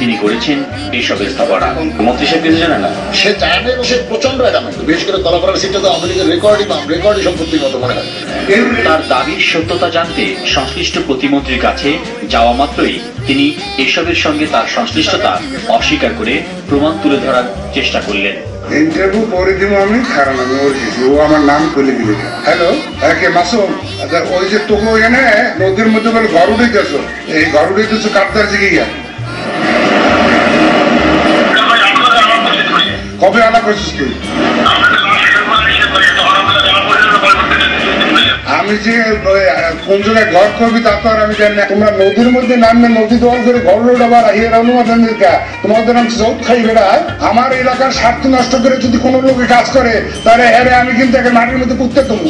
তিনি করেছেন এইসব স্থাপনা। মন্ত্রী সাহেব কিছু জানে না? সে জানে, সে প্রচন্ড অ্যাডামেন্ট, বিশেষ করে তলাপাড়ার সিটটা তো আওয়ামী লীগের রেকর্ডই সম্পত্তির মতো মনে হয়। তার দাবির সত্যতা জানতে সংশ্লিষ্ট প্রতিমন্ত্রীর কাছে যাওয়া মাত্রই তিনি এসবের সঙ্গে তার সংশ্লিষ্টতা অস্বীকার করে প্রমাণ তুলে ধরার চেষ্টা করলেন। ইন্টারভিউ করে দিব আমি, কারণ আমি ওর কিছু ও আমার নাম করে দিলে। হ্যালো, কে মাসুম? আচ্ছা, ওই যে তোকে এনে নদীর মধ্যে বলে ঘর উঠেছ, এই ঘর উঠেছ কাপদার দিকে গিয়া কবে আনা করছিস তুই? আমি যে কোন জায়গায় ঘর করবি তা তো আর আমি জানি না। তোমরা নদীর মধ্যে নামবে, নদী দল করে ঘর আবার ইয়ের অনুমোদন দিতে তোমাদের নাম চৌথ খাই বেড়া। আমার এলাকার স্বার্থ নষ্ট করে যদি কোনো লোকে কাজ করে তাহলে হ্যাঁ আমি কিন্তু একে মাটির মধ্যে পুঁততে দেবো।